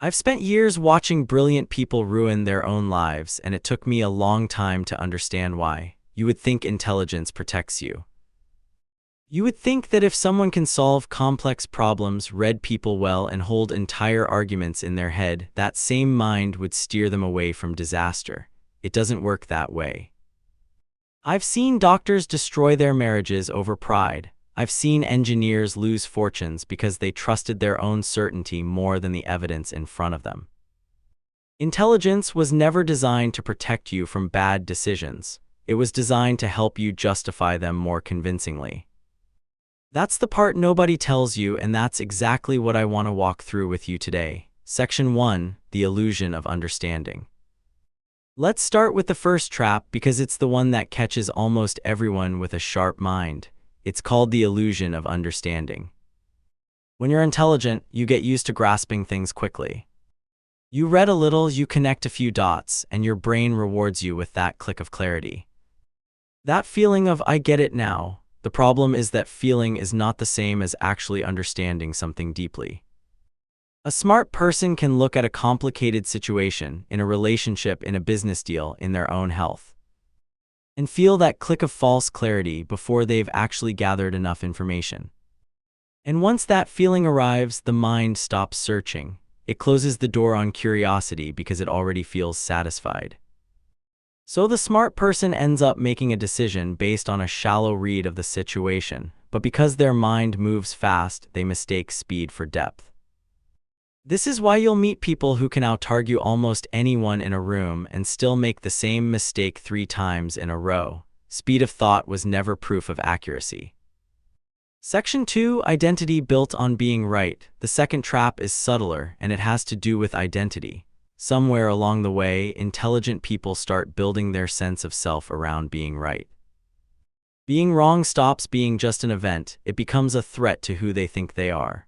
I've spent years watching brilliant people ruin their own lives, and it took me a long time to understand why. You would think intelligence protects you. You would think that if someone can solve complex problems, read people well, and hold entire arguments in their head, that same mind would steer them away from disaster. It doesn't work that way. I've seen doctors destroy their marriages over pride. I've seen engineers lose fortunes because they trusted their own certainty more than the evidence in front of them. Intelligence was never designed to protect you from bad decisions. It was designed to help you justify them more convincingly. That's the part nobody tells you, and that's exactly what I want to walk through with you today. Section 1: The Illusion of Understanding. Let's start with the first trap because it's the one that catches almost everyone with a sharp mind. It's called the illusion of understanding. When you're intelligent, you get used to grasping things quickly. You read a little, you connect a few dots, and your brain rewards you with that click of clarity. That feeling of "I get it now." The problem is that feeling is not the same as actually understanding something deeply. A smart person can look at a complicated situation, in a relationship, in a business deal, in their own health, and feel that click of false clarity before they've actually gathered enough information. And once that feeling arrives, the mind stops searching. It closes the door on curiosity because it already feels satisfied. So the smart person ends up making a decision based on a shallow read of the situation, but because their mind moves fast, they mistake speed for depth. This is why you'll meet people who can out-argue almost anyone in a room and still make the same mistake 3 times in a row. Speed of thought was never proof of accuracy. Section 2: Identity built on being right. The second trap is subtler, and it has to do with identity. Somewhere along the way, intelligent people start building their sense of self around being right. Being wrong stops being just an event, it becomes a threat to who they think they are.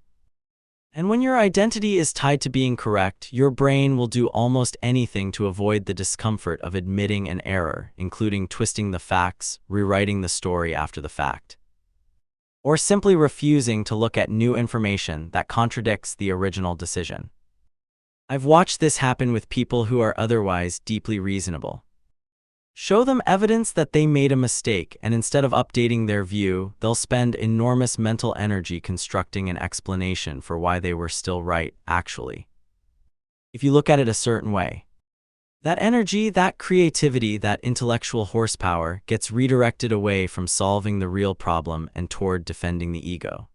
And when your identity is tied to being correct, your brain will do almost anything to avoid the discomfort of admitting an error, including twisting the facts, rewriting the story after the fact, or simply refusing to look at new information that contradicts the original decision. I've watched this happen with people who are otherwise deeply reasonable. Show them evidence that they made a mistake, and instead of updating their view, they'll spend enormous mental energy constructing an explanation for why they were still right, actually. If you look at it a certain way, that energy, that creativity, that intellectual horsepower gets redirected away from solving the real problem and toward defending the ego.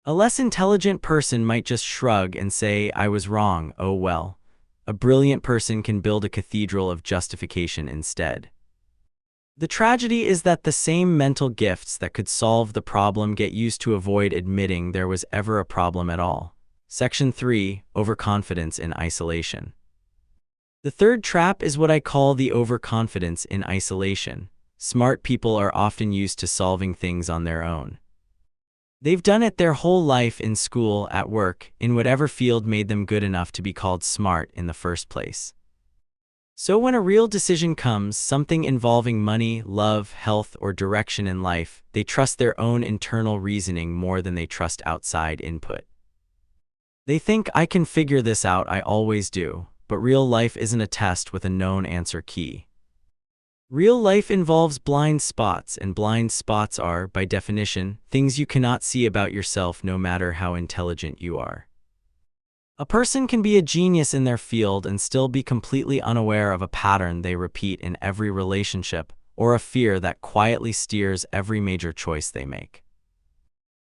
A less intelligent person might just shrug and say, "I was wrong, oh well." A brilliant person can build a cathedral of justification instead. The tragedy is that the same mental gifts that could solve the problem get used to avoid admitting there was ever a problem at all. Section 3: Overconfidence in Isolation. The third trap is what I call the overconfidence in isolation. Smart people are often used to solving things on their own. They've done it their whole life, in school, at work, in whatever field made them good enough to be called smart in the first place. So when a real decision comes, something involving money, love, health, or direction in life, they trust their own internal reasoning more than they trust outside input. They think, "I can figure this out, I always do." But real life isn't a test with a known answer key. Real life involves blind spots, and blind spots are, by definition, things you cannot see about yourself no matter how intelligent you are. A person can be a genius in their field and still be completely unaware of a pattern they repeat in every relationship, or a fear that quietly steers every major choice they make.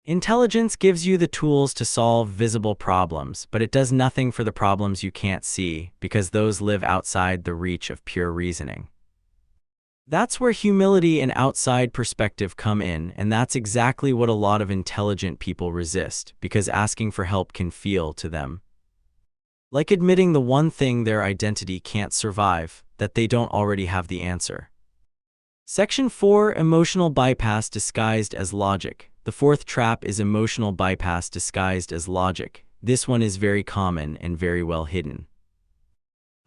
Intelligence gives you the tools to solve visible problems, but it does nothing for the problems you can't see, because those live outside the reach of pure reasoning. That's where humility and outside perspective come in, and that's exactly what a lot of intelligent people resist, because asking for help can feel to them like admitting the one thing their identity can't survive, that they don't already have the answer. Section 4: Emotional bypass disguised as logic. The fourth trap is emotional bypass disguised as logic. This one is very common and very well hidden.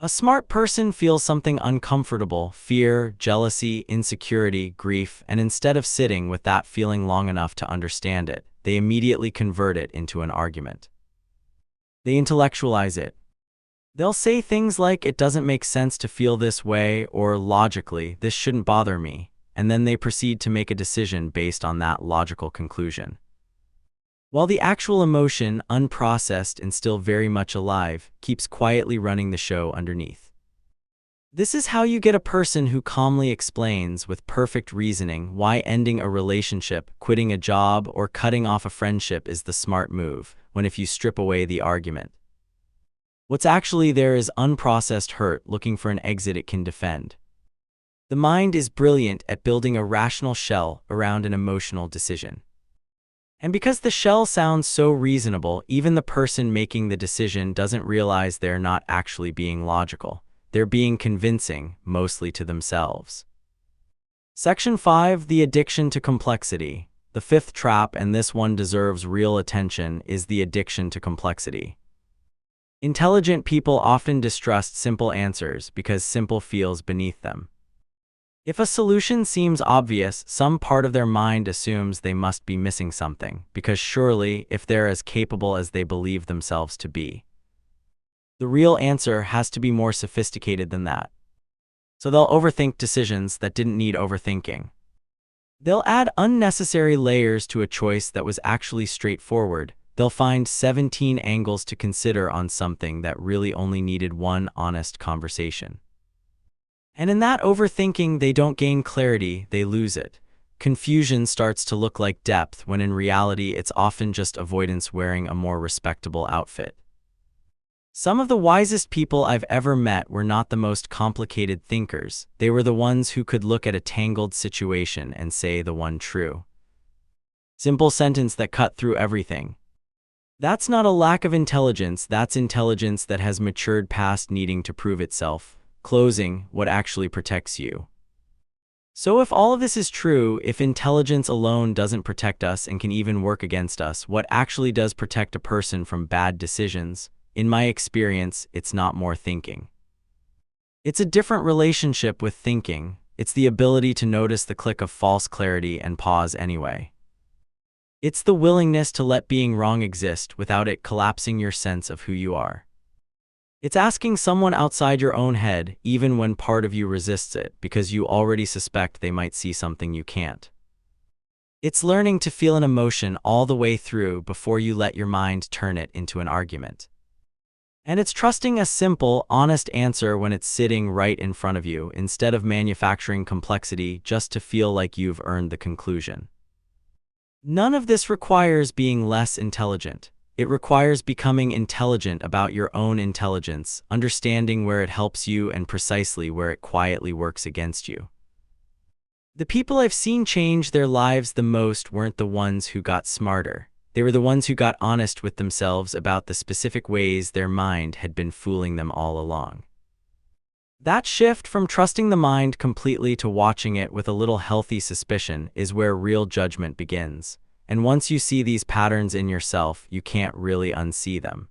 A smart person feels something uncomfortable, fear, jealousy, insecurity, grief, and instead of sitting with that feeling long enough to understand it, they immediately convert it into an argument. They intellectualize it. They'll say things like, it doesn't make sense to feel this way, or logically, this shouldn't bother me, and then they proceed to make a decision based on that logical conclusion. While the actual emotion, unprocessed and still very much alive, keeps quietly running the show underneath. This is how you get a person who calmly explains, with perfect reasoning, why ending a relationship, quitting a job, or cutting off a friendship is the smart move, when if you strip away the argument, what's actually there is unprocessed hurt looking for an exit it can defend. The mind is brilliant at building a rational shell around an emotional decision. And because the shell sounds so reasonable, even the person making the decision doesn't realize they're not actually being logical. They're being convincing, mostly to themselves. Section 5, the addiction to complexity. The fifth trap, and this one deserves real attention, is the addiction to complexity. Intelligent people often distrust simple answers because simple feels beneath them. If a solution seems obvious, some part of their mind assumes they must be missing something, because surely, if they're as capable as they believe themselves to be, the real answer has to be more sophisticated than that. So they'll overthink decisions that didn't need overthinking. They'll add unnecessary layers to a choice that was actually straightforward. They'll find 17 angles to consider on something that really only needed one honest conversation. And in that overthinking, they don't gain clarity, they lose it. Confusion starts to look like depth, when in reality it's often just avoidance wearing a more respectable outfit. Some of the wisest people I've ever met were not the most complicated thinkers. They were the ones who could look at a tangled situation and say the one true, simple sentence that cut through everything. That's not a lack of intelligence, that's intelligence that has matured past needing to prove itself. Closing, what actually protects you. So if all of this is true, if intelligence alone doesn't protect us and can even work against us, what actually does protect a person from bad decisions? In my experience, it's not more thinking. It's a different relationship with thinking. It's the ability to notice the click of false clarity and pause anyway. It's the willingness to let being wrong exist without it collapsing your sense of who you are. It's asking someone outside your own head, even when part of you resists it, because you already suspect they might see something you can't. It's learning to feel an emotion all the way through before you let your mind turn it into an argument. And it's trusting a simple, honest answer when it's sitting right in front of you, instead of manufacturing complexity just to feel like you've earned the conclusion. None of this requires being less intelligent. It requires becoming intelligent about your own intelligence, understanding where it helps you and precisely where it quietly works against you. The people I've seen change their lives the most weren't the ones who got smarter. They were the ones who got honest with themselves about the specific ways their mind had been fooling them all along. That shift from trusting the mind completely to watching it with a little healthy suspicion is where real judgment begins. And once you see these patterns in yourself, you can't really unsee them.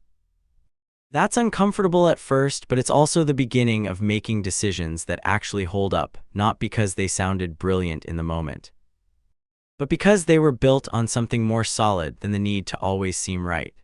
That's uncomfortable at first, but it's also the beginning of making decisions that actually hold up, not because they sounded brilliant in the moment, but because they were built on something more solid than the need to always seem right.